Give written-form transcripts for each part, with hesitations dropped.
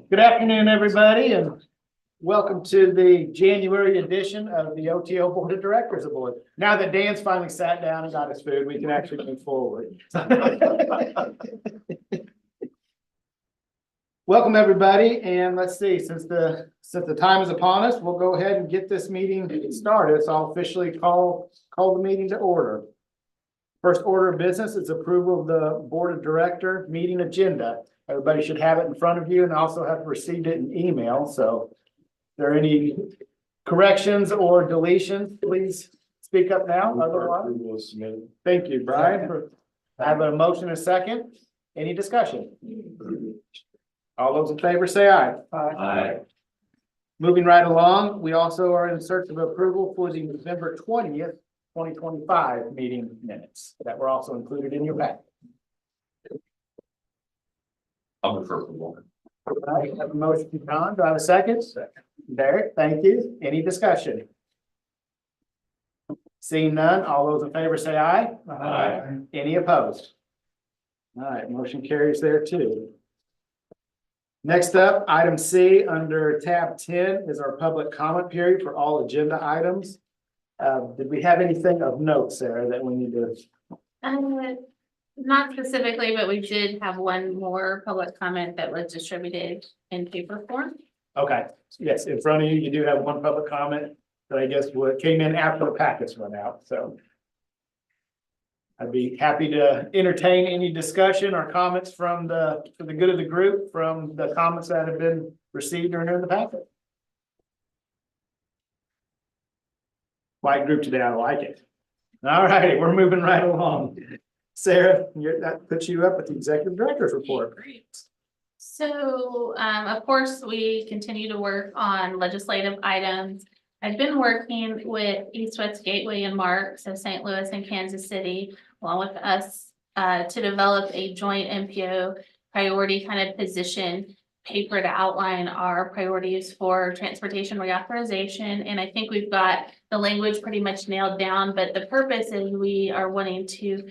Good afternoon, everybody, and welcome to the January edition of the OTO Board of Directors Aboard. Now that Dan's finally sat down and got his food, we can actually move forward. Welcome, everybody, and let's see, since the time is upon us, we'll go ahead and get this meeting started. So I'll officially call the meeting to order. First order of business is approval of the Board of Director meeting agenda. Everybody should have it in front of you and also have received it in email. So if there are any corrections or deletions, please speak up now. Otherwise, thank you, Brian. I have a motion and a second. Any discussion? All those in favor say aye. Aye. Moving right along, we also are in search of approval for the November 20th, 2025 meeting minutes that were also included in your packet. I'll move for approval. I have a motion from John. Do I have a second? Second. Derek, thank you. Any discussion? Seeing none, all those in favor say aye. Aye. Any opposed? All right, motion carries there too. Next up, item C under tab 10 is our public comment period for all agenda items. Did we have anything of note, Sarah, that we need to? Not specifically, but we did have one more public comment that was distributed in paper form. Okay, yes, in front of you, you do have one public comment that I guess came in after the packets went out, so. I'd be happy to entertain any discussion or comments for the good of the group from the comments that have been received or in the packet. Wide group today, I like it. All right, we're moving right along. Sarah, that puts you up with the executive director's report. Great. So, of course, we continue to work on legislative items. I've been working with East West Gateway and Mark, so St. Louis and Kansas City, along with us, to develop a joint MPO priority kind of position paper to outline our priorities for transportation reauthorization. And I think we've got the language pretty much nailed down, but the purpose is we are wanting to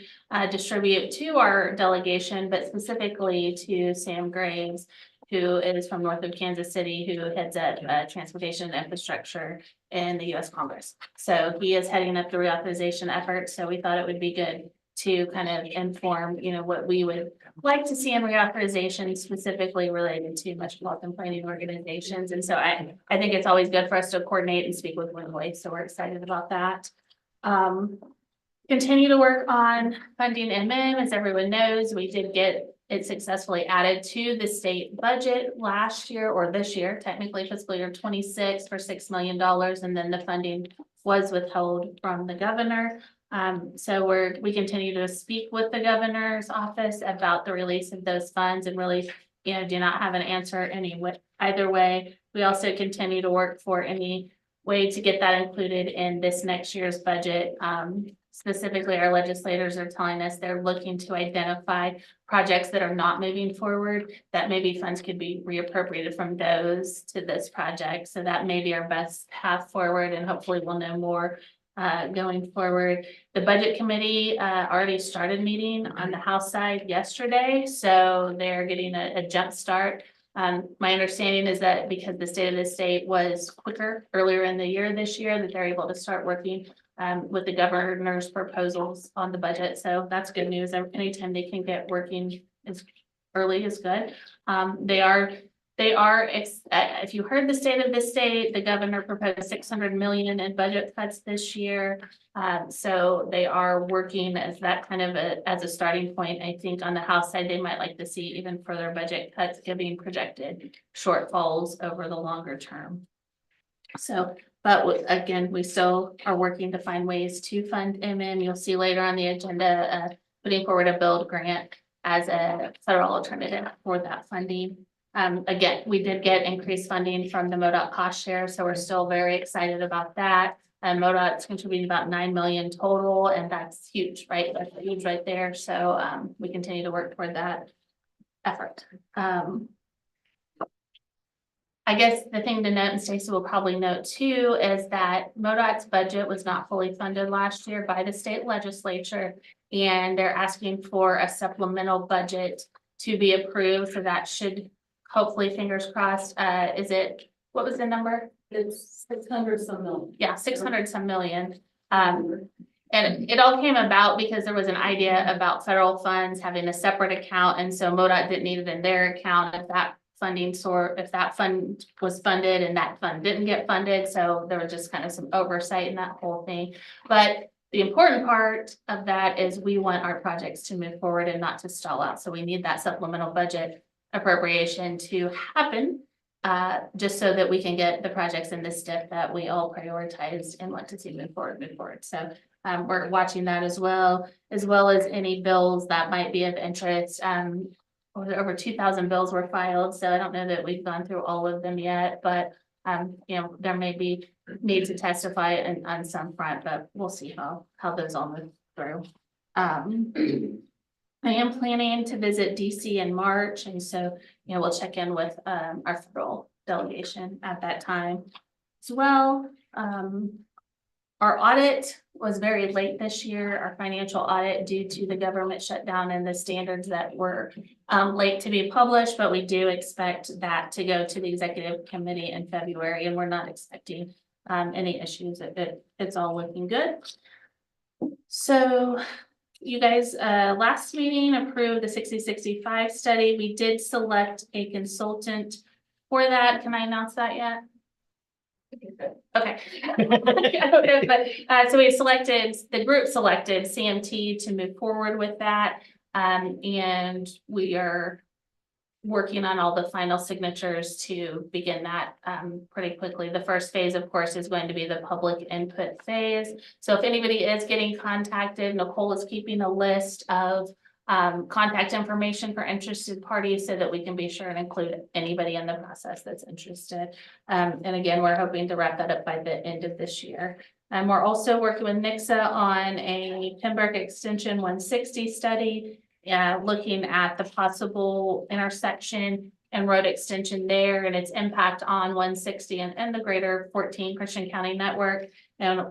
distribute to our delegation, but specifically to Sam Graves, who is from north of Kansas City, who heads up transportation infrastructure in the U.S. Congress. So he is heading up the reauthorization effort. So we thought it would be good to kind of inform, what we would like to see in reauthorization, specifically related to metropolitan planning organizations. And so I think it's always good for us to coordinate and speak with one voice. So we're excited about that. Continue to work on funding MM. As everyone knows, we did get it successfully added to the state budget last year, or this year, technically fiscal year 26 for $6 million. And then the funding was withheld from the governor. So we continue to speak with the governor's office about the release of those funds and really, do not have an answer either way. We also continue to work for any way to get that included in this next year's budget. Specifically, our legislators are telling us they're looking to identify projects that are not moving forward, that maybe funds could be reappropriated from those to this project. So that may be our best path forward, and hopefully we'll know more going forward. The budget committee already started meeting on the House side yesterday, so they're getting a jump start. My understanding is that because the state of the state was quicker earlier in the year this year, that they're able to start working with the governor's proposals on the budget. So that's good news. Anytime they can get working as early is good. If you heard the state of the state, the governor proposed 600 million in budget cuts this year. So they are working as that kind of as a starting point. I think on the House side, they might like to see even further budget cuts giving projected shortfalls over the longer term. So, but again, we still are working to find ways to fund MM. You'll see later on the agenda, putting forward a build grant as a federal alternative for that funding. Again, we did get increased funding from the MoDOT cost share, so we're still very excited about that. And MoDOT's contributing about 9 million total, and that's huge, right? That's huge right there. So we continue to work toward that effort. I guess the thing to note, and Stacey will probably note too, is that MoDOT's budget was not fully funded last year by the state legislature, and they're asking for a supplemental budget to be approved, so that should hopefully, fingers crossed, what was the number? It's 600 some million. Yeah, 600 some million. And it all came about because there was an idea about federal funds having a separate account, and so MoDOT didn't need it in their account if that if that fund was funded and that fund didn't get funded, so there was just kind of some oversight in that whole thing. But the important part of that is we want our projects to move forward and not to stall out, so we need that supplemental budget appropriation to happen. Just so that we can get the projects in this step that we all prioritized and want to see move forward. So we're watching that as well as any bills that might be of interest. Over 2,000 bills were filed, so I don't know that we've gone through all of them yet, but you know, there may be need to testify on some front, but we'll see how those all move through. I am planning to visit DC in March, and so, you know, we'll check in with our federal delegation at that time as well. Our audit was very late this year, our financial audit, due to the government shutdown and the standards that were late to be published, but we do expect that to go to the executive committee in February, and we're not expecting any issues. It's all looking good. So you guys, last meeting approved the 60-65 study. We did select a consultant for that. Can I announce that yet? Okay. But, so the group selected CMT to move forward with that. And we are working on all the final signatures to begin that pretty quickly. The first phase, of course, is going to be the public input phase. So if anybody is getting contacted, Nicole is keeping a list of contact information for interested parties so that we can be sure and include anybody in the process that's interested. And again, we're hoping to wrap that up by the end of this year. And we're also working with NICSA on a Pembroke Extension 160 study, looking at the possible intersection and road extension there and its impact on 160 and the greater 14 Christian County network. And I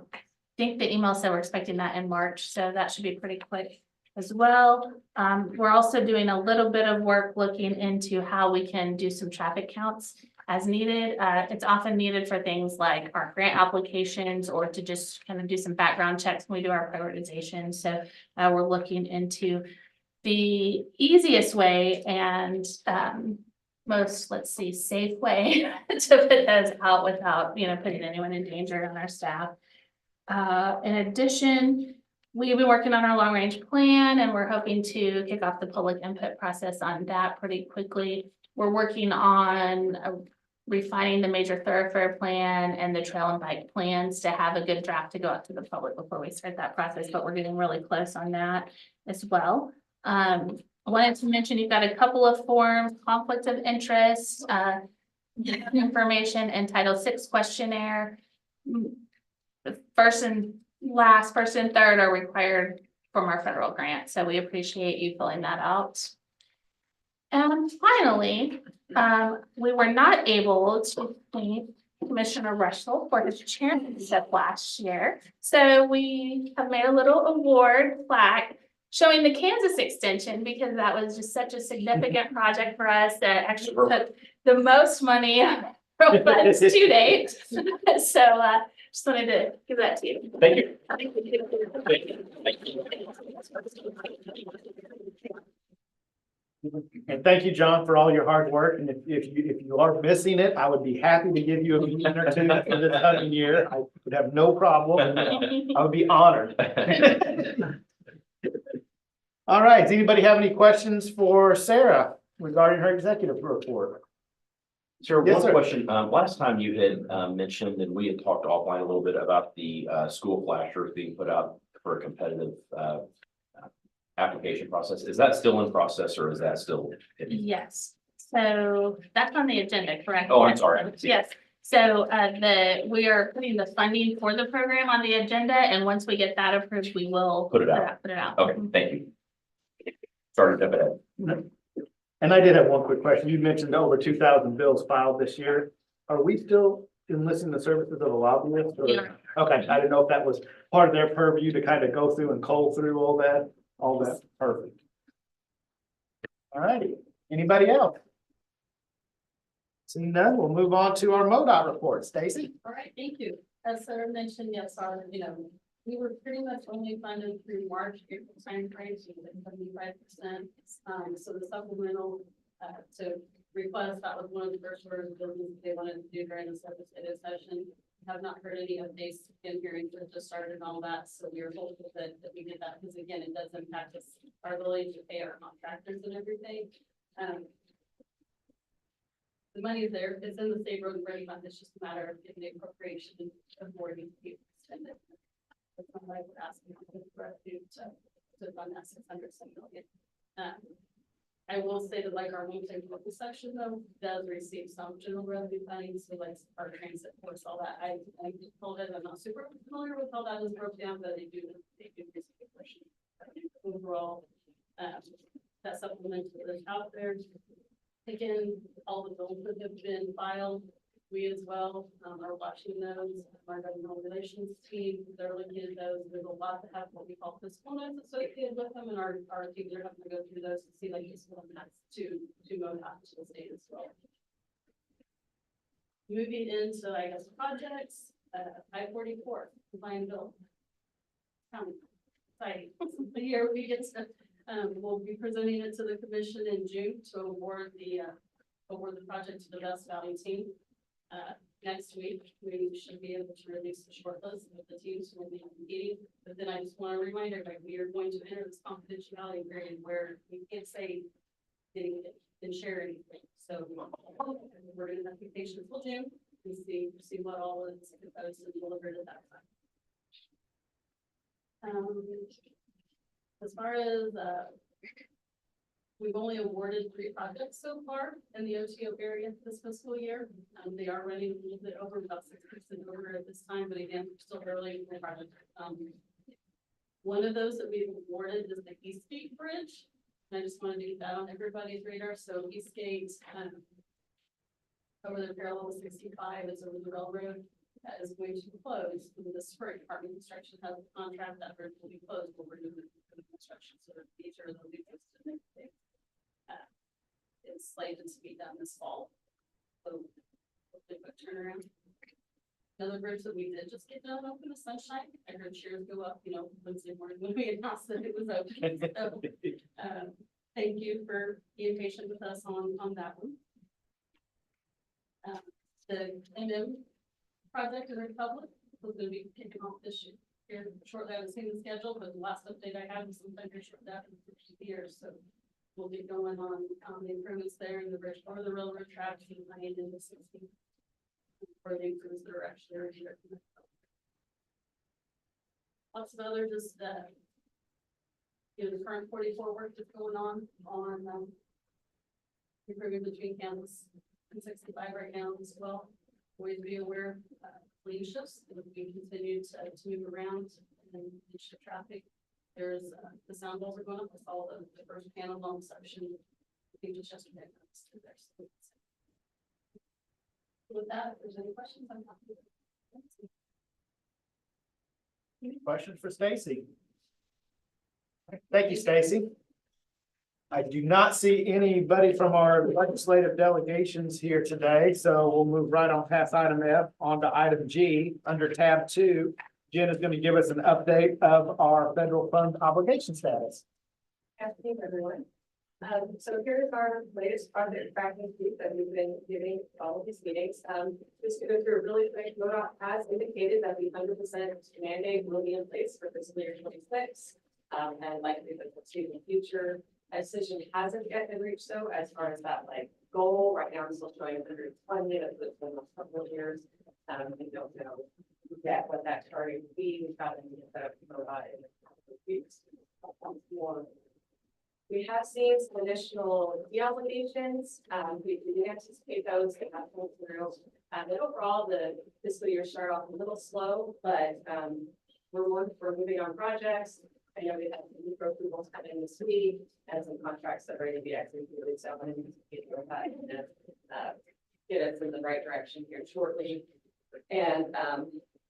think the email said we're expecting that in March, so that should be pretty quick as well. We're also doing a little bit of work looking into how we can do some traffic counts as needed. It's often needed for things like our grant applications or to just kind of do some background checks when we do our prioritization. So we're looking into the easiest way and most, let's see, safe way to put those out without, you know, putting anyone in danger on our staff. In addition, we've been working on our long range plan and we're hoping to kick off the public input process on that pretty quickly. We're working on refining the major thoroughfare plan and the trail and bike plans to have a good draft to go out to the public before we start that process, but we're getting really close on that as well. I wanted to mention you've got a couple of forms, conflict of interest, information, and Title VI questionnaire. The first and third are required from our federal grant, so we appreciate you filling that out. And finally, we were not able to thank Commissioner Russell for his chairmanship last year, so we have made a little award plaque showing the Kansas extension because that was just such a significant project for us that actually took the most money from funds to date. So just wanted to give that to you. Thank you. And thank you, John, for all your hard work. And if you are missing it, I would be happy to give you a meeting or two for this coming year. I would have no problem. I would be honored. All right. Does anybody have any questions for Sarah regarding her executive report? Sir, Yes, one sir. question. Last time you had mentioned, and we had talked offline a little bit about the school flashers being put out for a competitive application process. Is that still in process or is that still? Yes, so that's on the agenda, correct? Oh, I'm sorry. Yes, so we are putting the funding for the program on the agenda, and once we get that approved, we will Put it out. Put it out. Okay, thank you. Sorry to jump ahead. And I did have one quick question. You mentioned over 2,000 bills filed this year. Are we still enlisting the services of a lobbyist? Or? Yeah. Okay, I didn't know if that was part of their purview to kind of go through and cull through all that. Perfect. All righty. Anybody else? Seeing none, we'll move on to our MoDOT report. Stacy? All right, thank you. As Sarah mentioned, yes, we were pretty much only funded through March, April timeframe, so 75%. So the supplemental, to request, that was one of the first orders of business they wanted to do during the legislative session. Have not heard any updates in hearings that just started and all that, so we are hopeful that we did that, because again, it does impact us, our ability to pay our contractors and everything. The money is there, it's in the state road and bridge fund, it's just a matter of getting the appropriation authority to be extended. That's not what I would ask you to fund that 600 million. I will say that like our multi-purpose section though, does receive some general revenue funding, so like our transit force, all that. I told it, I'm not super familiar with how that is broken down, but they do receive a portion. Overall, that supplemental is out there. Again, all the bills that have been filed, we as well are watching those. Our government relations team, they're looking at those. There's a lot that have what we call fiscal notes associated with them, and our teams are having to go through those to see like useful impacts to MoDOT, to the state as well. Moving into, I guess, projects, I-44, Lion Bill. Exciting. The year we get to, we'll be presenting it to the commission in June to award the project to the Best Valley team. Next week, we should be able to release the shortlist of the teams who will be competing. But then I just want to remind everybody, we are going to enter this confidentiality period where we can't say anything and share anything. So we're going to have to be patient until June and see what all is proposed and delivered at that time. As far as we've only awarded 3 projects so far in the OTO area this fiscal year. They are running a little bit over, about 6% over at this time, but again, we're still early in the project. One of those that we've awarded is the Eastgate Bridge. And I just wanted to get that on everybody's radar. So Eastgate, over the parallel 65 is over the railroad. That is going to close in the spring. Department of Construction has a contract that bridge will be closed when we're doing the construction. So the future will be fixed in the it's slated to be done this fall. So hopefully quick turnaround. Another bridge that we did just get done open the Sunshine. I heard cheers go up, Wednesday morning when we announced that it was open. So, thank you for being patient with us on that one. The MM project in the Republic was going to be kicking off this year. Here shortly, I haven't seen the schedule, but the last update I had was sometime here shortly after the 50 years. So we'll be going on the improvements there in the bridge or the railroad tracks and planning in the 60 for the improvements that are actually already there. Lots of other just the current 44 work that's going on improving between campus and 65 right now as well. Always be aware lane shifts that we continue to move around and shift traffic. There's the sound walls are going up. I saw the first panel long section. I think just yesterday. With that, if there's any questions, I'm happy to answer. Any questions for Stacy? Thank you, Stacy. I do not see anybody from our legislative delegations here today, so we'll move right on past item F on to item G under tab 2. Jen is going to give us an update of our federal fund obligation status. Afternoon, everyone. So here's our latest project tracking sheet that we've been giving all of these meetings. Just to go through really quick, MoDOT has indicated that the 100% mandate will be in place for fiscal year 26, and likely the foreseeable future. A decision hasn't yet been reached, though, as far as that goal. Right now, I'm still showing 120. That's been the last couple of years. We don't know yet what that target would be. We've got to get that up to MoDOT in a couple of weeks. We have seen some additional fee obligations. We did anticipate those to have come through. But overall, the fiscal year started off a little slow, but we're moving on projects. I know we have new approvals coming this week and some contracts that are ready to be executed. So I'm going to get us in the right direction here shortly. And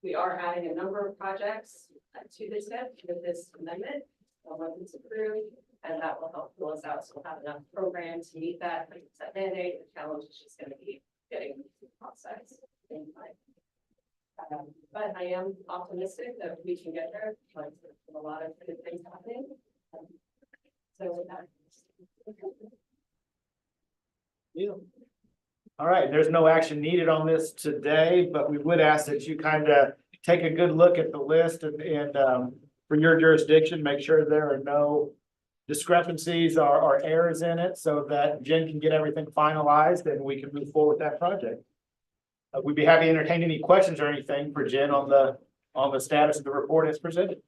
we are adding a number of projects to this step with this amendment. Once it's approved, and that will help fill us out, so we'll have enough program to meet that 100% mandate. The challenge is just gonna be getting the process in time. But I am optimistic that we can get there, like, there's a lot of good things happening. So with that. Yeah. All right, there's no action needed on this today, but we would ask that you kind of take a good look at the list and for your jurisdiction, make sure there are no discrepancies or errors in it so that Jen can get everything finalized and we can move forward with that project. We'd be happy to entertain any questions or anything for Jen on the status of the report as presented.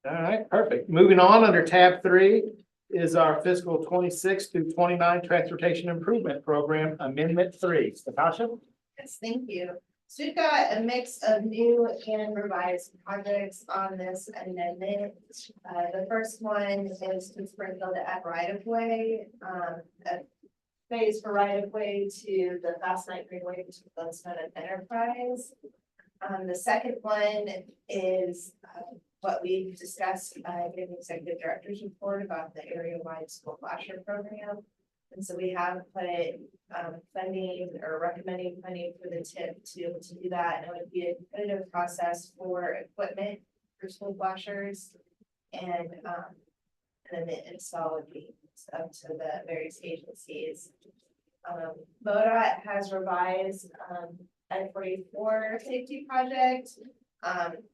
All right, perfect. Moving on, under tab 3 is our fiscal 26 through 29 Transportation Improvement Program Amendment 3. Natasha? Yes, thank you. So we've got a mix of new and revised projects on this amendment. The first one is to sprinkle the add right of way, a phase for right of way to the Fast Night Greenway to Glenstone and Enterprise. The second one is what we've discussed in the executive director's report about the area-wide school flasher program. And so we have put funding or recommending funding for the TIP to do that. And it would be a competitive process for equipment for school flashers. And then the install would be up to the various agencies. MoDOT has revised I-44 safety project.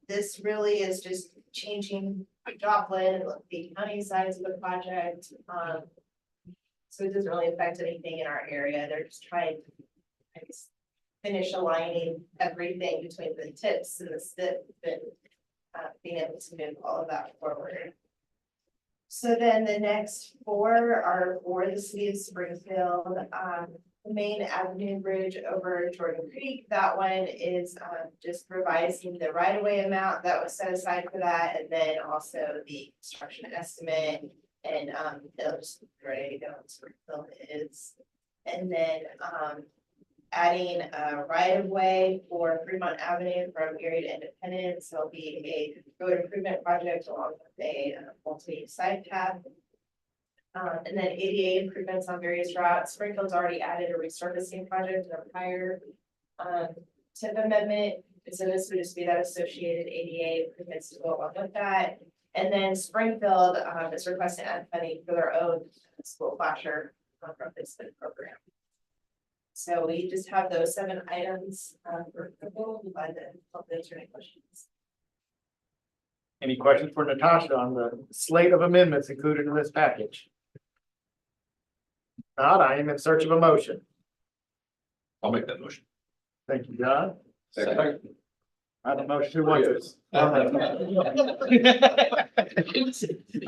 This really is just changing Joplin, the county size of the project. So it doesn't really affect anything in our area. They're just trying to, I guess, finish aligning everything between the tips and the STIP and being able to move all of that forward. So then the next 4 are for the city of Springfield. The main Avenue Bridge over Jordan Creek, that one is just revising the right-of-way amount that was set aside for that, and then also the construction estimate, and it'll just be ready to go. Springfield is, and then adding a right-of-way for Fremont Avenue from Erie to Independence. There'll be a road improvement project along with a multi side path. And then ADA improvements on various routes. Springfield's already added a resurfacing project and a prior TIP amendment. So this would just be that associated ADA improvements to go along with that. And then Springfield is requesting add funding for their own school flasher replacement program. So we just have those 7 items for approval. I'm glad to help answer any questions. Any questions for Natasha on the slate of amendments included in this package? Not, I am in search of a motion. I'll make that motion. Thank you, John. Second. I have a motion. Who wants this? I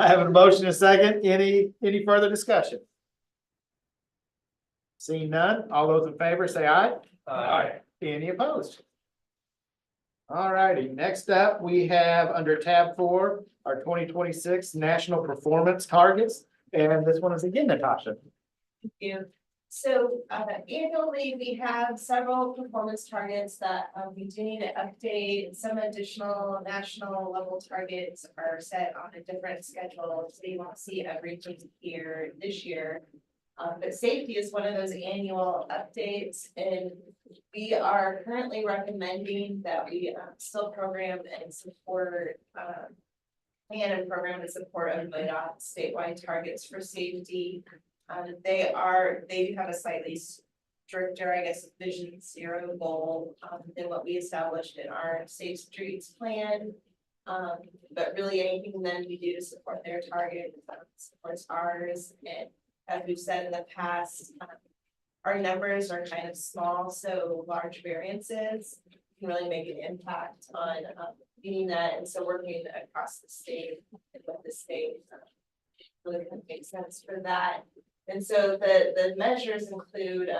have a motion, a second. Any further discussion? Seeing none, all those in favor say aye. Aye. Any opposed? All righty, next up, we have under tab 4, our 2026 national performance targets. And this one is again, Natasha. Thank you. So annually, we have several performance targets that we do need to update. Some additional national level targets are set on a different schedule, so you won't see everything here this year. But safety is one of those annual updates, and we are currently recommending that we still program and support plan and program in support of MoDOT statewide targets for safety. They do have a slightly stricter, I guess, Vision Zero goal than what we established in our Safe Streets plan. But really anything then we do to support their target supports ours. And as we've said in the past, our numbers are kind of small, so large variances can really make an impact on meeting that. And so working across the state and with the state really makes sense for that. And so the measures include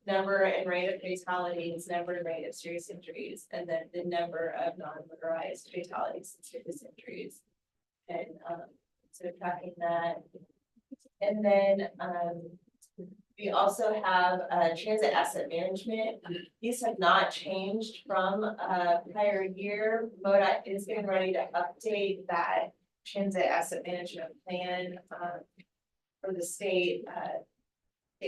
number and rate of fatalities, number and rate of serious injuries, and then the number of non-motorized fatalities and serious injuries. And so tracking that. And then we also have transit asset management. These have not changed from prior year. MoDOT is getting ready to update that transit asset management plan, for the state,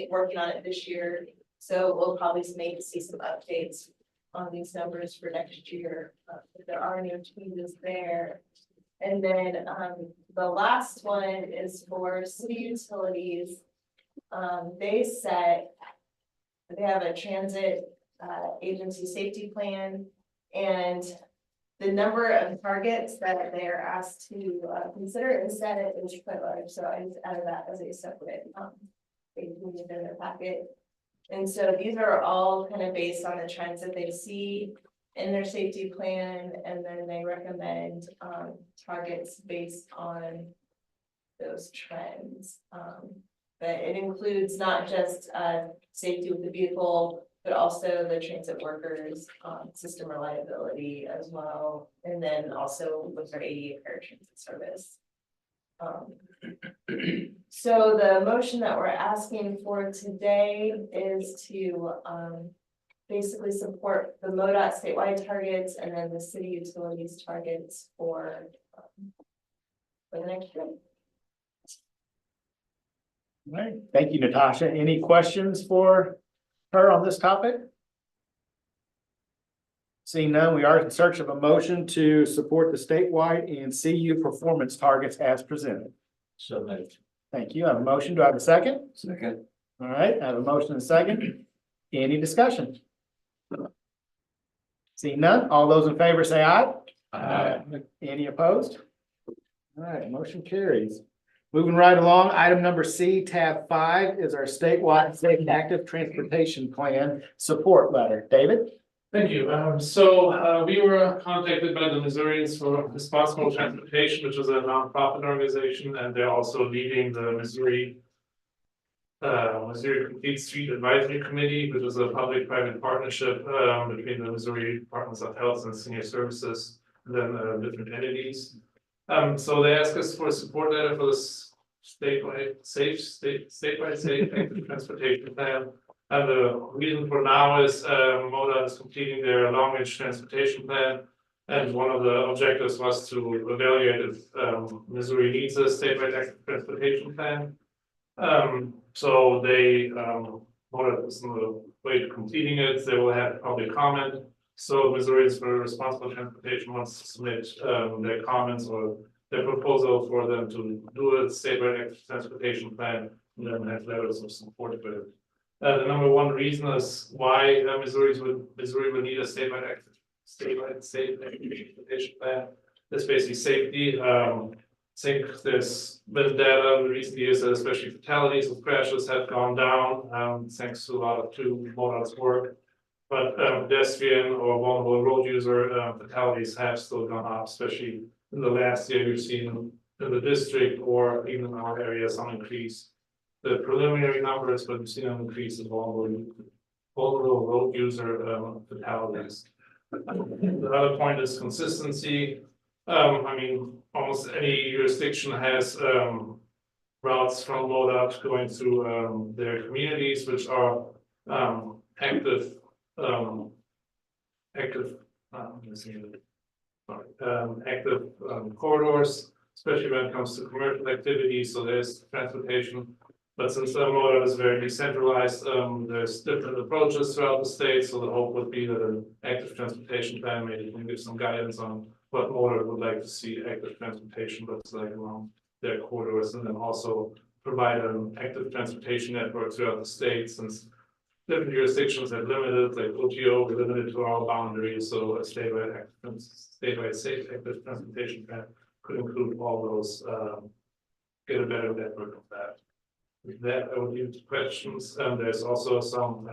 working on it this year. So we'll probably see some updates on these numbers for next year, if there are no changes there. And then, the last one is for city utilities. They have a transit, agency safety plan, and the number of targets that they are asked to, consider in Senate is quite large, so I just added that as a separate, thing in their packet. And so these are all kind of based on the trends that they see in their safety plan, and then they recommend, targets based on those trends. But it includes not just, safety with the vehicle, but also the transit workers, system reliability as well, and then also with their ADA paratransit service. So the motion that we're asking for today is to, basically support the MoDOT statewide targets and then the city utilities targets for the next year. All right, thank you, Natasha. Any questions for her on this topic? Seeing none, we are in search of a motion to support the statewide and CU performance targets as presented. So moved. Thank you. I have a motion. Do I have a second? Second. All right, I have a motion and a second. Any discussion? Seeing none, all those in favor say aye. Any opposed? All right, motion carries. Moving right along, item number C, tab 5 is our statewide safe and active transportation plan support letter. David? Thank you. We were contacted by the Missourians for Responsible Transportation, which is a nonprofit organization, and they're also leading the Missouri Complete Street Advisory Committee, which is a public-private partnership between the Missouri Departments of Health and Senior Services, and then different entities. So they asked us for a support letter for this statewide safe active transportation plan. And the reason for now is MoDOT is completing their long-range transportation plan. And one of the objectives was to evaluate if Missouri needs a statewide active transportation plan. So they, MoDOT is on the way to completing it. They will have public comment. So Missourians for Responsible Transportation wants to submit their comments or their proposal for them to do a statewide active transportation plan, and then have letters of support with it. The number one reason is why Missouri would need a statewide safe transportation plan. It's basically safety. I think there's been data in recent years that especially fatalities with crashes have gone down thanks to a lot of MoDOT's work. But pedestrian or vulnerable road user fatalities have still gone up, especially in the last year. We've seen in the district or even in our area some increase. The preliminary numbers, but we've seen an increase in vulnerable road user fatalities. The other point is consistency. I mean, almost any jurisdiction has routes from MoDOT going through their communities, which are active corridors, especially when it comes to commercial activity. So there's transportation. But since MoDOT is very decentralized, there's different approaches throughout the state. So the hope would be that an active transportation plan maybe can give some guidance on what MoDOT would like to see active transportation looks like along their corridors, and then also provide an active transportation network throughout the state, since different jurisdictions have limited, like OTO, we're limited to our boundaries. So a statewide safe active transportation plan could include all those, get a better network of that. With that, I will leave to questions. There's also some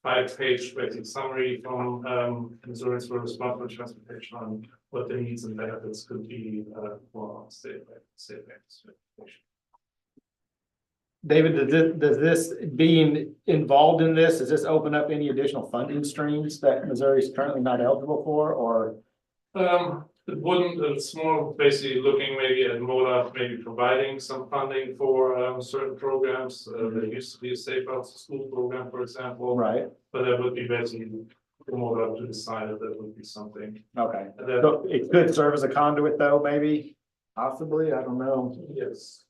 5-page basic summary from Missourians for Responsible Transportation on what the needs and benefits could be for statewide safe active transportation. David, does this being involved in this, does this open up any additional funding streams that Missouri is currently not eligible for, or? It wouldn't, it's more basically looking maybe at MoDOT, maybe providing some funding for certain programs. There used to be a Safe Routes to School program, for example. Right. But that would be basically MoDOT to decide if that would be something. Okay, And then, so it could serve as a conduit though, maybe, possibly, I don't know. yes,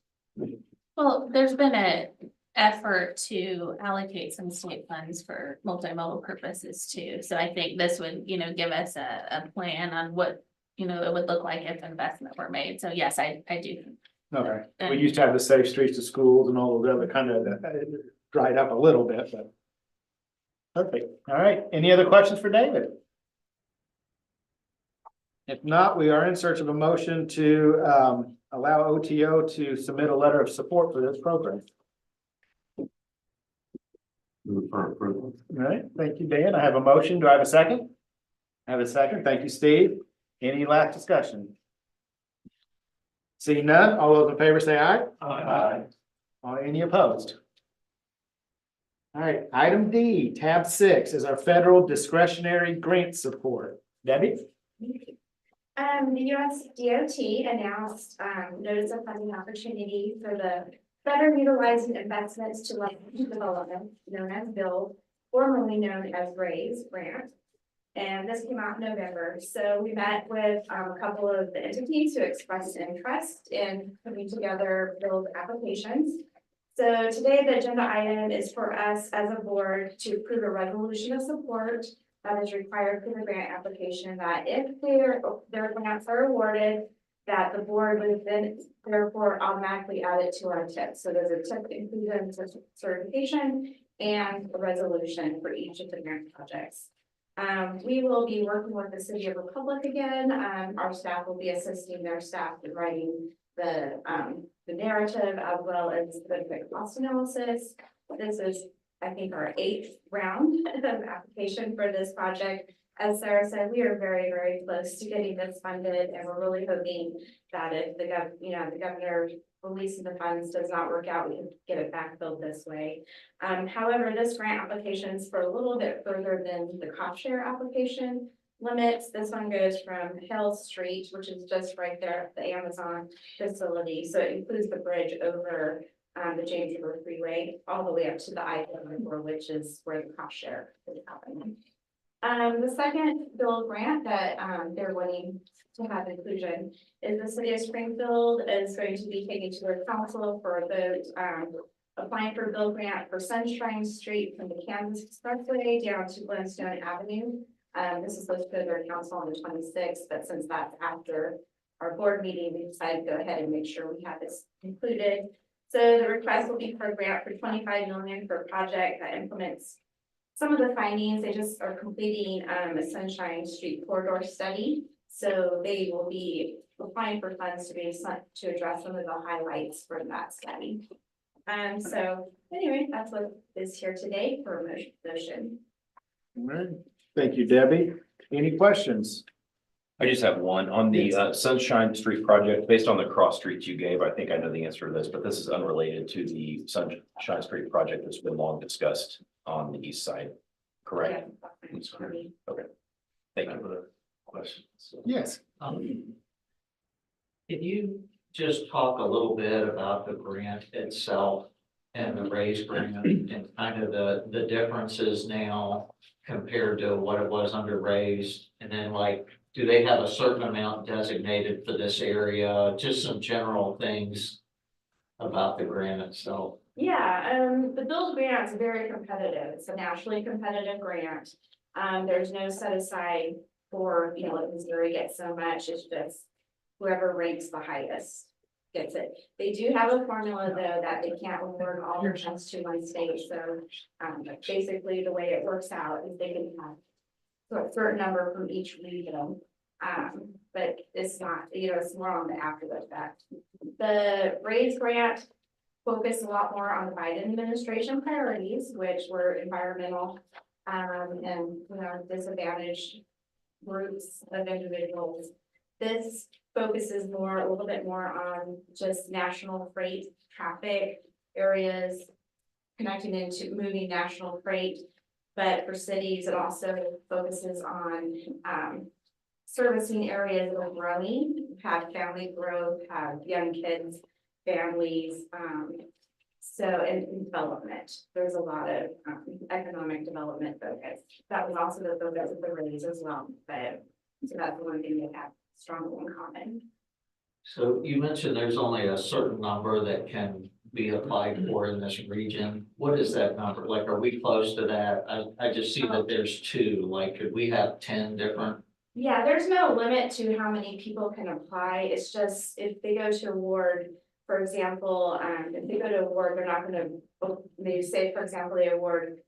Well, there's been a effort to allocate some state funds for multimodal purposes too. So I think this would, give us a plan on what, it would look like if investment were made. So yes, I do. Okay, we used to have the safe streets to schools and all of the other kind of dried up a little bit, but. Perfect, all right, any other questions for David? If not, we are in search of a motion to allow OTO to submit a letter of support for this program. Move for approval. All right, thank you, Dan. I have a motion. Do I have a second? I have a second. Thank you, Steve. Any last discussion? Seeing none, all those in favor say aye. Aye. Any opposed? All right, item D, tab 6 is our federal discretionary grant support. Debbie? The US DOT announced, notice of funding opportunity for the better utilizing investments to leverage development, known as BUILD, formerly known as RAISE grant. And this came out in November. So we met with a couple of the entities who expressed interest in putting together BUILD applications. So today, the agenda item is for us as a board to approve a resolution of support that is required for the grant application, that if their grants are awarded, that the board would then therefore automatically add it to our TIP. So there's a TIP inclusion certification and a resolution for each of the grant projects. We will be working with the City of Republic again. Our staff will be assisting their staff in writing the narrative as well as the cost analysis. This is, I think, our 8th round of application for this project. As Sarah said, we are very, very close to getting this funded, and we're really hoping that if the governor releasing the funds does not work out, we can get it backfilled this way. However, this grant application is for a little bit further than the cost share application limits. This one goes from Hill Street, which is just right there at the Amazon facility. So it includes the bridge over the James River Freeway all the way up to the I-4, which is where the cost share is happening. The second bill grant that they're wanting to have inclusion is the City of Springfield is going to be taking to their council for the applying for a bill grant for Sunshine Street from the Kansas Expressway down to Glenstone Avenue. This is supposed to go to their council on the 26th, but since that's after our board meeting, we decided to go ahead and make sure we have this included. So the request will be for a grant for $25 million for a project that implements some of the findings. They just are completing a Sunshine Street corridor study. So they will be applying for funds to address some of the highlights from that study. So anyway, that's what is here today for a motion. All right, thank you, Debbie. Any questions? I just have one on the Sunshine Street project, based on the cross streets you gave. I think I know the answer to this, but this is unrelated to the Sunshine Street project that's been long discussed on the east side, correct? Okay. Thank you for the question. Yes. Can you just talk a little bit about the grant itself and the raise grant and kind of the differences now compared to what it was under raised? And then like, do they have a certain amount designated for this area? Just some general things about the grant itself. Yeah, the BUILD grant is very competitive. It's a nationally competitive grant. There's no set aside for, like Missouri gets so much. It's just whoever ranks the highest gets it. They do have a formula though that they can't award all their funds to one state. So basically the way it works out is they can have a certain number from each region. But it's not, it's more on the after the fact. The RAISE grant focused a lot more on the Biden administration priorities, which were environmental and disadvantaged groups of individuals. This focuses a little bit more on just national freight traffic areas, connecting into moving national freight. But for cities, it also focuses on servicing areas that are growing, have family growth, have young kids, families, So in development, there's a lot of economic development focus. That was also the focus of the raise as well, but so that's the one thing they have strongly in common. So you mentioned there's only a certain number that can be applied for in this region. What is that number? Like, are we close to that? I just see that there's two, like, could we have 10 different? Yeah, there's no limit to how many people can apply. It's just if they go to award, for example, if they go to award, they're not gonna, maybe say, for example, they award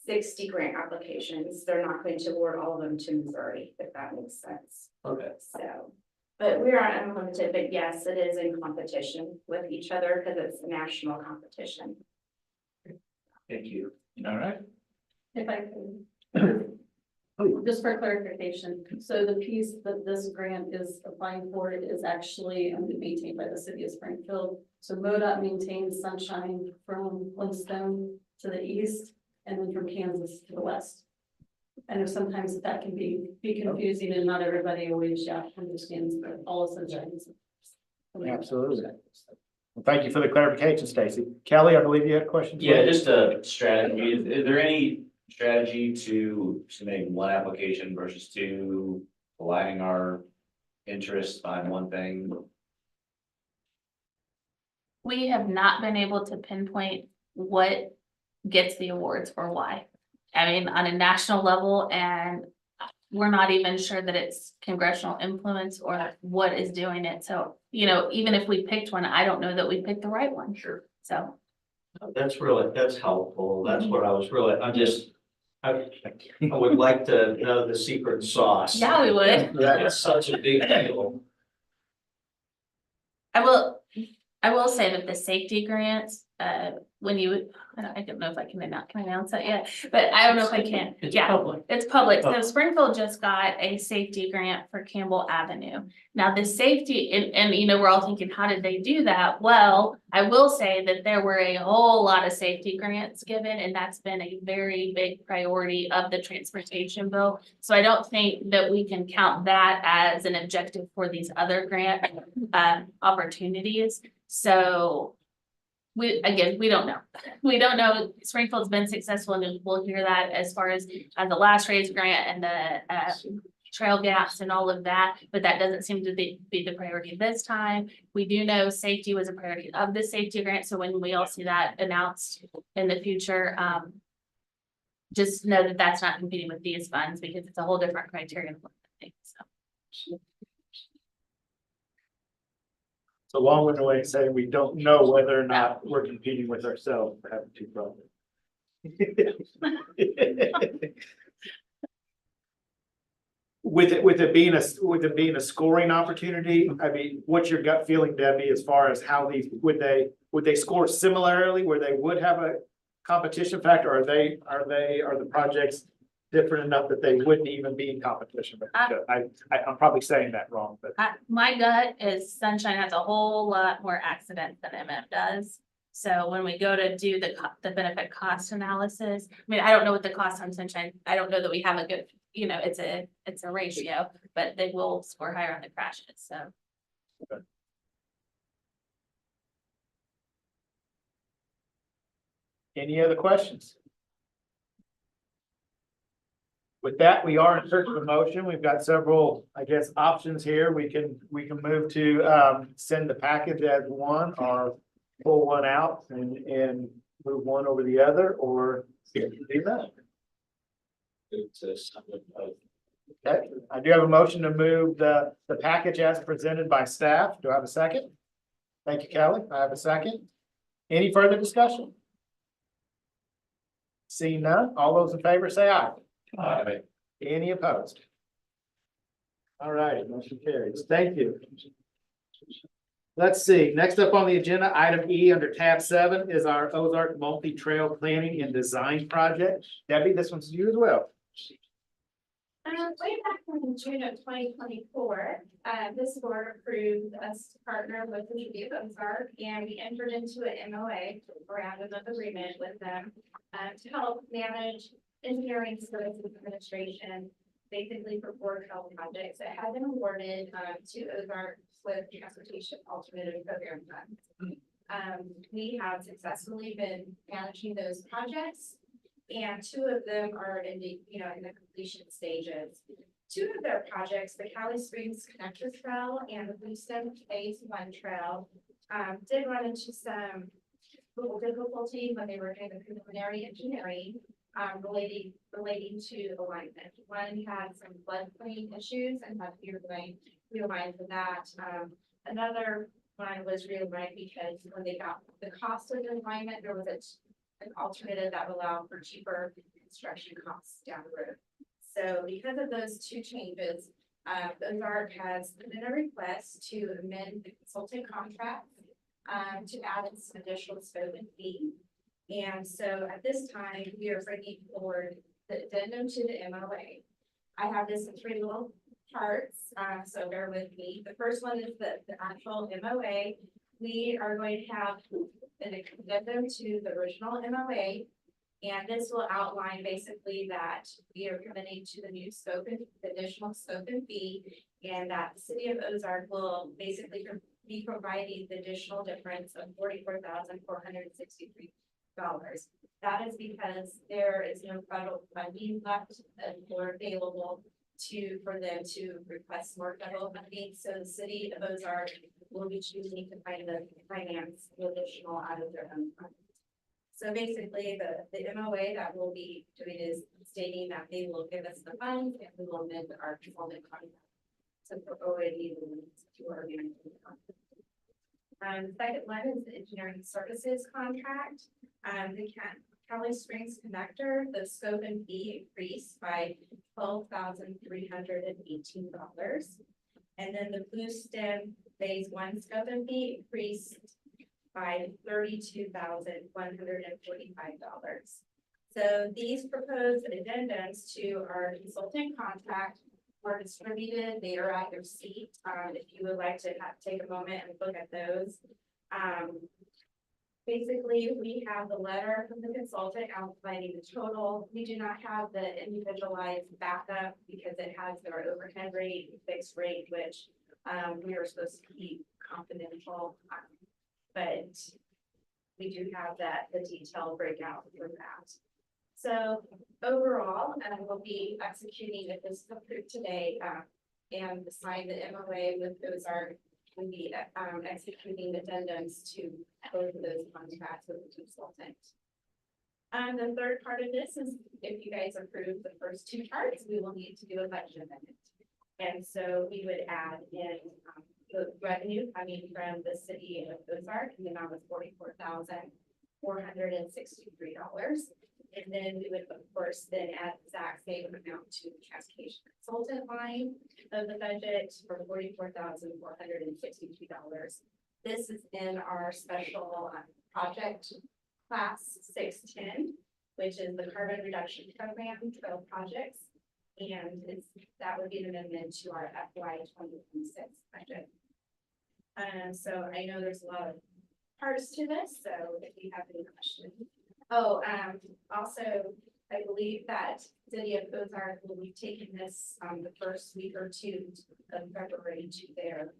60 grant applications. They're not going to award all of them to Missouri, if that makes sense. Okay. So, but we're on unlimited, but yes, it is in competition with each other because it's a national competition. Thank you. All right. If I can. Just for clarification, so the piece that this grant is applying for is actually maintained by the city of Springfield. So MoDOT maintains Sunshine from Flintstone to the east and then from Kansas to the west. I know sometimes that can be confusing and not everybody always understands, but all of Sunshine is. Absolutely. Well, thank you for the clarification, Stacy. Kelly, I believe you had questions. Yeah, just a strategy. Is there any strategy to submitting one application versus two, aligning our interests on one thing? We have not been able to pinpoint what gets the awards or why. I mean, on a national level, and we're not even sure that it's congressional influence or what is doing it. So, even if we picked one, I don't know that we picked the right one. Sure. So. That's helpful. That's what I was really, I would like to know the secret sauce. Yeah, we would. It's such a big deal. I will say that the safety grants, when you, I don't know if I can announce that yet, but I don't know if I can. It's Yeah, public. it's public. So Oh. Springfield just got a safety grant for Campbell Avenue. Now the safety, and we're all thinking, how did they do that? Well, I will say that there were a whole lot of safety grants given, and that's been a very big priority of the transportation bill. So I don't think that we can count that as an objective for these other grant opportunities. So we don't know. We don't know. Springfield's been successful, and we'll hear that as far as the last raise grant and the trail gaps and all of that, but that doesn't seem to be the priority this time. We do know safety was a priority of the safety grant, so when we all see that announced in the future, just know that that's not competing with these funds because it's a whole different criterion. So. It's a long-winded way of saying we don't know whether or not we're competing with ourselves for having two projects. With it being a scoring opportunity, I mean, what's your gut feeling, Debbie, as far as how these, would they score similarly where they would have a competition factor? Are the projects different enough that they wouldn't even be in competition? But I'm probably saying that wrong, but. My gut is Sunshine has a whole lot more accidents than MM does. So when we go to do the benefit cost analysis, I mean, I don't know what the cost on Sunshine, I don't know that we have a good, it's a ratio, but they will score higher on the crashes, so. Okay. Any other questions? With that, we are in search of a motion. We've got several, I guess, options here. We can move to send the package as one or pull one out and move one over the other, or do that. Okay, I do have a motion to move the package as presented by staff. Do I have a second? Thank you, Kelly. I have a second. Any further discussion? Seeing none, all those in favor say aye. Aye. Any opposed? All right, motion carries. Thank you. Let's see, next up on the agenda, item E under tab 7 is our Ozark Multi-Trail Planning and Design Project. Debbie, this one's you as well. Way back in June of 2024, this board approved us to partner with the city of Ozark, and we entered into an MOA, around an agreement with them to help manage engineering services administration, basically for board trail projects that have been awarded to Ozark with transportation alternative program funds. we have successfully been managing those projects. And two of them are in the, in the completion stages. Two of their projects, the Cali Springs Connector Trail and the Bluestem Phase 1 Trail, did run into some little difficulty when they were doing the preliminary engineering, relating to alignment. One had some floodplain issues and had to be realigned for that. Another one was realigned because when they got the cost of the alignment, there was an alternative that would allow for cheaper construction costs down the road. So because of those two changes, Ozark has put in a request to amend the consultant contract to add in some additional scope and fee. And so at this time, we are bringing forward the addendum to the MOA. I have this in three little parts, so bear with me. The first one is the actual MOA. We are going to have an addendum to the original MOA. And this will outline basically that we are committing to the new scope and additional scope and fee, and that the city of Ozark will basically be providing the additional difference of $44,463. That is because there is no federal funding left or available for them to request more federal funding. So the city of Ozark will be choosing to finance the additional out of their own funds. So basically, the MOA that we'll be doing is stating that they will give us the funds and we will amend our consultant contract. So we're already to our management contract. Second one is the engineering services contract. The Cali Springs Connector, the scope and fee increased by $12,318. And then the Bluestem Phase 1 scope and fee increased by $32,145. So these proposed addendums to our consultant contract were distributed. They are at your seat. If you would like to take a moment and look at those. Basically, we have the letter from the consultant outlining the total. We do not have the individualized backup because it has their overhead rate, fixed rate, which we are supposed to keep confidential. But we do have the detailed breakout for that. So overall, we'll be executing if this is approved today and sign the MOA with Ozark. We'll be executing addendums to both of those contracts with the consultant. The third part of this is if you guys approve the first two parts, we will need to do a budget amendment. And so we would add in the revenue coming from the city of Ozark, and the amount was $44,463. And then we would, of course, then add the exact same amount to the transportation consultant line of the budget for $44,463. This is in our special project class 610, which is the carbon reduction program 12 projects. And that would be an amendment to our FY 2026 budget. So I know there's a lot of parts to this, so if you have any questions. Oh, also, I believe that City of Ozark will be taking this the first week or two of February to their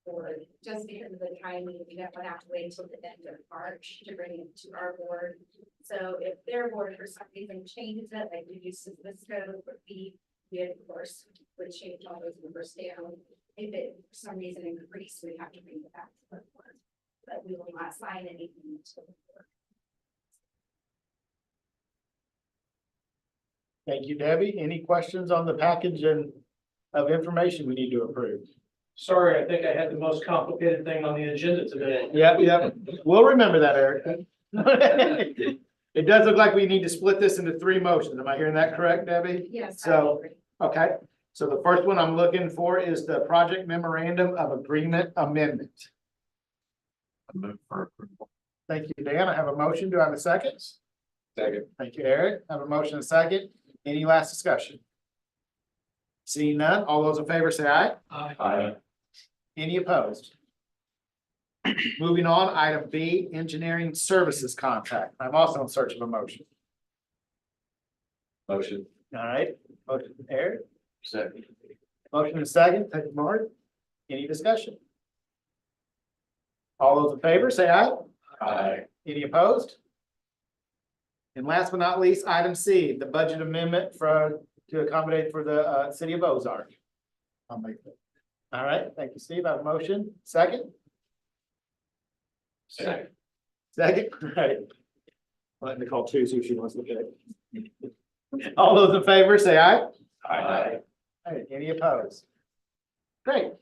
board, just because of the timing. We don't have to wait until the end of March to bring it to our board. So if their board for some reason changes it, like we used to this code would be, we of course would change all those numbers down. If it for some reason increased, we have to bring it back to the board. But we will not sign anything until the board. Thank you, Debbie. Any questions on the package of information we need to approve? Sorry, I think I had the most complicated thing on the agenda today. Yeah. We'll remember that, Eric. It does look like we need to split this into three motions. Am I hearing that correct, Debbie? Yes. So, okay. So the first one I'm looking for is the project memorandum of agreement amendment. I move for approval. Thank you, Dan. I have a motion. Do I have a second? Second. Thank you, Eric. I have a motion and a second. Any last discussion? Seeing none, all those in favor say aye. Aye. Any opposed? Moving on, item B, engineering services contract. I'm also in search of a motion. Motion. All right, motion Eric, Second. motion and second, thank you, Mark. Any discussion? All those in favor, say aye. Aye. Any opposed? And last but not least, item C, the budget amendment to accommodate for the city of Ozark. I'll make that. All right, thank you, Steve. I have a motion. Second? Second. Second, right. Let Nicole choose who she wants to pick. All those in favor, say aye. Aye. All right, any opposed? Great.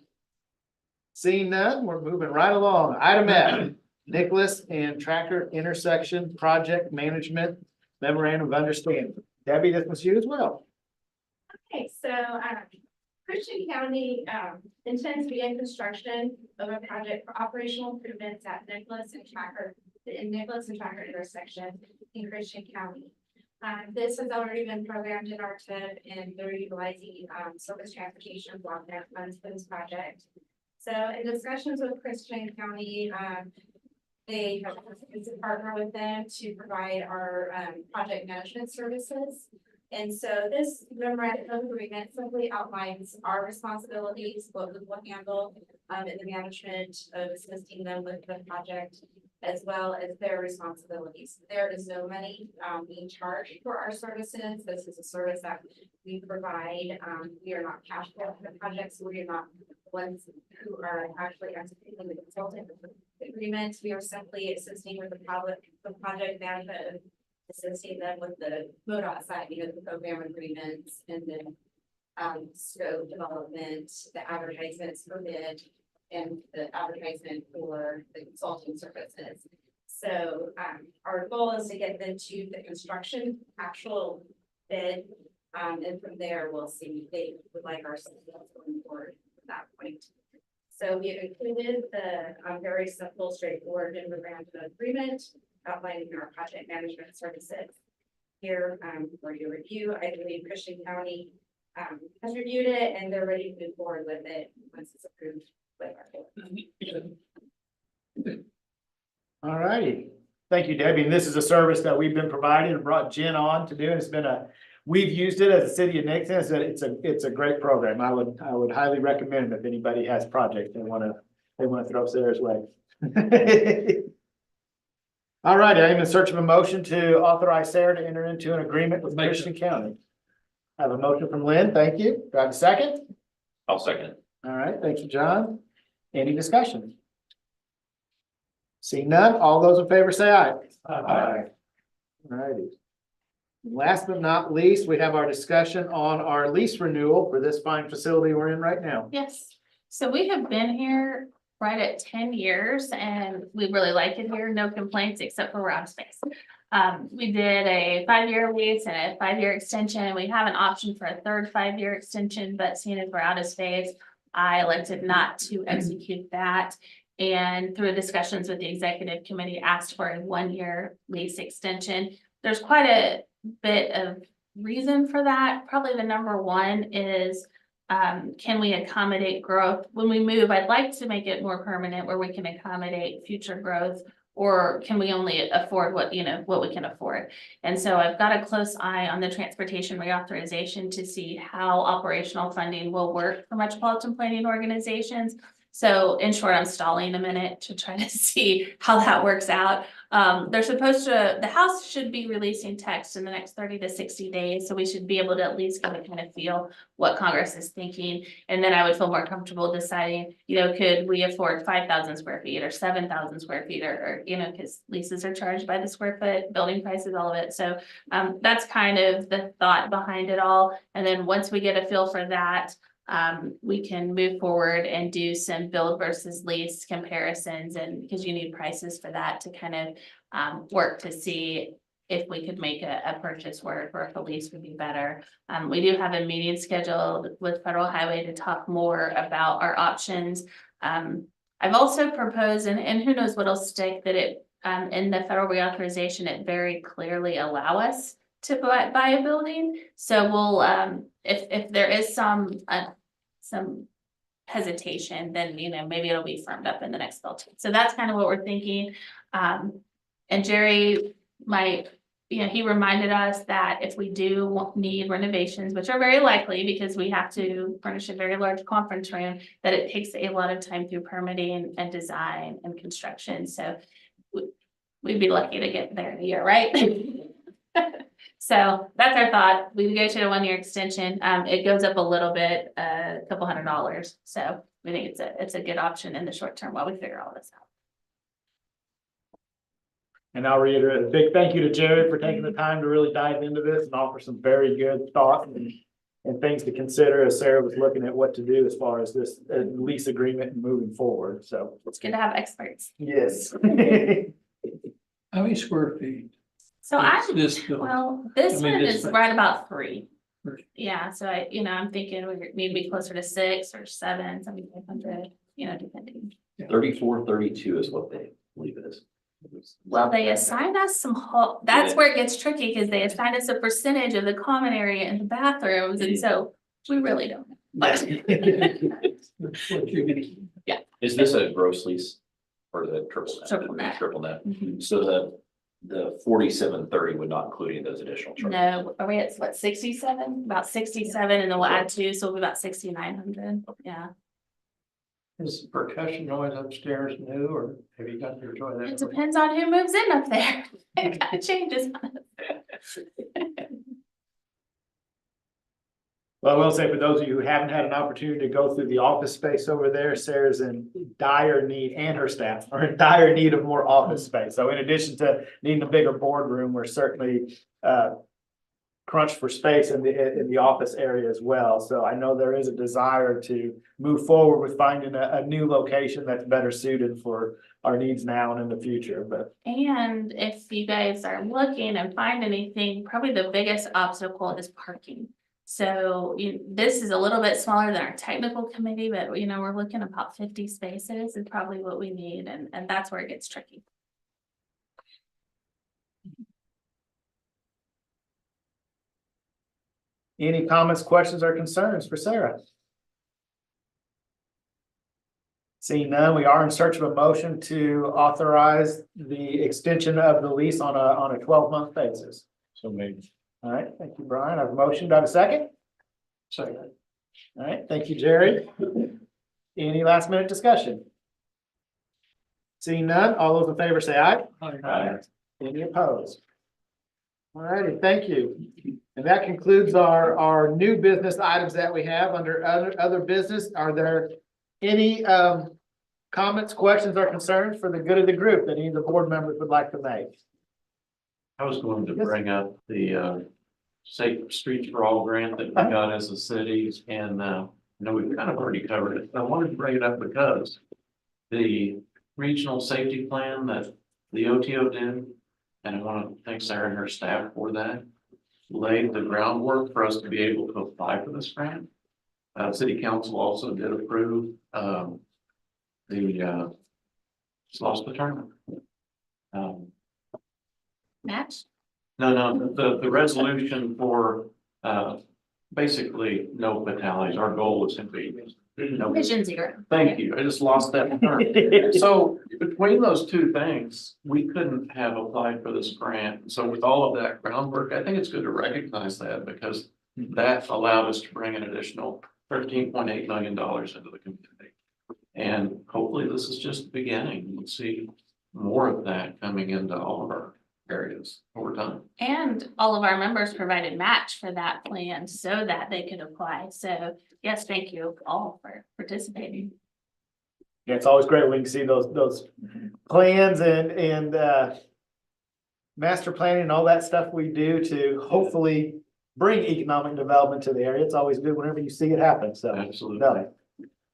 Seeing none, we're moving right along. Item F, Nicholas and Tracker Intersection Project Management Memorandum of Understanding. Debbie, this was you as well. Okay, so, Christian County, intends to begin construction of a project for operational improvements at Nicholas and Tracker intersection in Christian County. This has already been programmed in our TIP and they're utilizing, surface transportation block grant funds for this project. So in discussions with Christian County, they have us to partner with them to provide our, project management services. And so this memorandum of agreement simply outlines our responsibilities, what we will handle in the management of assisting them with the project, as well as their responsibilities. There is no money being charged for our services. This is a service that we provide. We are not cash flow for the project, so we are not the ones who are actually executing the consultant agreement. We are simply assisting with the project management, assisting them with the MoDOT side, the program agreements, and then scope development, the advertisements for bid, and the advertisement for the consulting services. So our goal is to get them to the construction actual bid. And from there, we'll see if they would like our services going forward at that point. So we have included the very simple, straightforward memorandum of agreement outlining our project management services here for your review. I believe Christian County has reviewed it and they're ready to move forward with it once it's approved with our. All righty. Thank you, Debbie. And this is a service that we've been providing and brought Jen on to do. And it's been we've used it as a city of Nixon. It's a great program. I would highly recommend it if anybody has projects they want to throw Sarah's way. All righty, I'm in search of a motion to authorize Sarah to enter into an agreement with Christian County. I have a motion from Lynn. Thank you. Do I have a second? I'll second it. All right, thank you, John. Any discussion? Seeing none, all those in favor say aye. Aye. All righty. Last but not least, we have our discussion on our lease renewal for this fine facility we're in right now. Yes, so we have been here right at 10 years and we really like it here, no complaints except for we're out of space. We did a 5-year lease and a 5-year extension, and we have an option for a third 5-year extension, but seeing as we're out of space, I elected not to execute that. And through discussions with the executive committee, asked for a 1-year lease extension. There's quite a bit of reason for that. Probably the number one is, can we accommodate growth? When we move, I'd like to make it more permanent where we can accommodate future growth, or can we only afford what we can afford? And so I've got a close eye on the transportation reauthorization to see how operational funding will work for metropolitan planning organizations. So in short, I'm stalling a minute to try to see how that works out. The House should be releasing text in the next 30 to 60 days. So we should be able to at least kind of feel what Congress is thinking. And then I would feel more comfortable deciding, could we afford 5,000 square feet or 7,000 square feet or because leases are charged by the square foot, building prices, all of it. So that's kind of the thought behind it all. And then once we get a feel for that, we can move forward and do some build versus lease comparisons, and because you need prices for that to kind of work to see if we could make a purchase work or if a lease would be better. We do have a meeting scheduled with Federal Highway to talk more about our options. I've also proposed, and who knows what'll stick, that it in the federal reauthorization, it very clearly allow us to buy a building. So we'll, if there is some hesitation, then, maybe it'll be firmed up in the next bill too. So that's kind of what we're thinking. And Jerry might he reminded us that if we do need renovations, which are very likely because we have to furnish a very large conference room, that it takes a lot of time through permitting and design and construction. So we'd be lucky to get there in a year, right? So that's our thought. We negotiated a 1-year extension. It goes up a little bit, a couple $100. So we think it's a good option in the short term while we figure all this out. And I'll reiterate a big thank you to Jerry for taking the time to really dive into this and offer some very good thoughts and things to consider as Sarah was looking at what to do as far as this lease agreement and moving forward. So It's good to have experts. yes. How many square feet? So is I'm, this building? well, this I mean, one this is one- right about 3. Three. Yeah, so I'm thinking we need to be closer to 6 or 7, 7,500, depending. 34, 32 is what they believe it is. Well, they assign us some, that's where it gets tricky because they assign us a percentage of the common area and the bathrooms. And so we really don't know. But What you're gonna- Is this a gross lease or the triple net? Triple net. Triple net. Mhm. So the 4730 would not include any of those additional charges. No, are we at what, 67? About 67 and then we'll add 2, so we'll be about 6,900. Yeah. Is percussion noise upstairs new, or have you got your toilet? It depends on who moves in up there. It kind of changes. Well, I will say for those of you who haven't had an opportunity to go through the office space over there, Sarah's in dire need, and her staff are in dire need of more office space. So in addition to needing a bigger boardroom, we're certainly crunched for space in the office area as well. So I know there is a desire to move forward with finding a new location that's better suited for our needs now and in the future, but. And if you guys are looking and find anything, probably the biggest obstacle is parking. So this is a little bit smaller than our technical committee, but we're looking about 50 spaces is probably what we need, and that's where it gets tricky. Any comments, questions, or concerns for Sarah? Seeing none, we are in search of a motion to authorize the extension of the lease on a 12-month basis. So maybe. All right, thank you, Brian. I have a motion. Do I have a second? Second. All right, thank you, Jerry. Any last minute discussion? Seeing none, all those in favor say aye. Aye. Any opposed? All righty, thank you. And that concludes our new business items that we have under other business. Are there any comments, questions, or concerns for the good of the group that any of the board members would like to make? I was going to bring up the Safe Streets for All grant that we got as a city, and I know we've kind of already covered it. I wanted to bring it up because the regional safety plan that the OTO did, and I want to thank Sarah and her staff for that, laid the groundwork for us to be able to apply for this grant. City council also did approve just lost the term. Match? No, the resolution for basically no fatalities. Our goal was simply no. Vision 0. Thank you. I just lost that term. So between those two things, we couldn't have applied for this grant. So with all of that groundwork, I think it's good to recognize that because that allowed us to bring an additional $13.8 million into the community. And hopefully this is just the beginning. We'll see more of that coming into all of our areas over time. And all of our members provided match for that plan so that they could apply. So yes, thank you all for participating. Yeah, it's always great when we can see those plans and master planning and all that stuff we do to hopefully bring economic development to the area. It's always good whenever you see it happen. So Absolutely. no,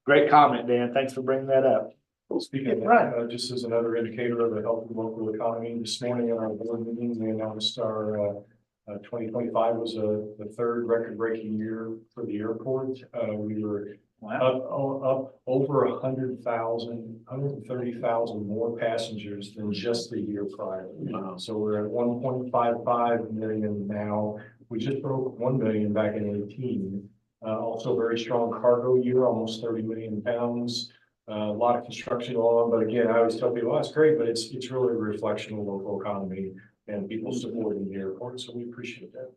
great comment, Dan. Thanks for bringing that up. Well, speaking of Right. that, just as another indicator of the health of the local economy, this morning in our board meeting, we announced our 2025 was the third record-breaking year for the airport. We were up over 130,000 more passengers than just the year prior. So we're at 1.55 million now. We just broke 1 million back in 2018. Also very strong cargo year, almost 30 million pounds. A lot of construction going on, but again, I always tell people, oh, that's great, but it's really a reflection of the local economy. and people supporting the airport, so we appreciate that.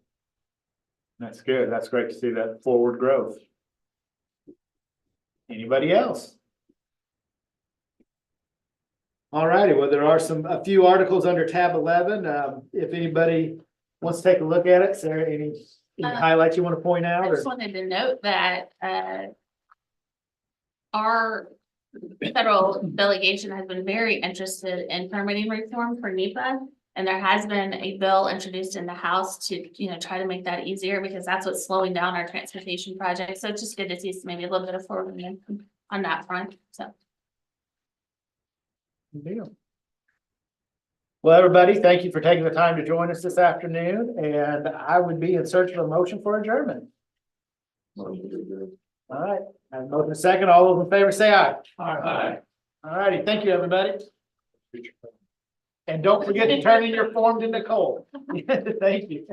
That's good. That's great to see that forward growth. Anybody else? All righty, well, there are a few articles under tab 11. If anybody wants to take a look at it, Sarah, any highlights you want to point out? I Or just wanted to note that, our federal delegation has been very interested in permitting reform for NEPA. And there has been a bill introduced in the House to, try to make that easier because that's what's slowing down our transportation project. So it's just good to see maybe a little bit of forward momentum on that front, so. Good deal. Well, everybody, thank you for taking the time to join us this afternoon, and I would be in search of a motion for adjournment. All right, I have a motion second. All those in favor say aye. Aye. All righty, thank you, everybody. And don't forget to turn in your form to Nicole. Thank you.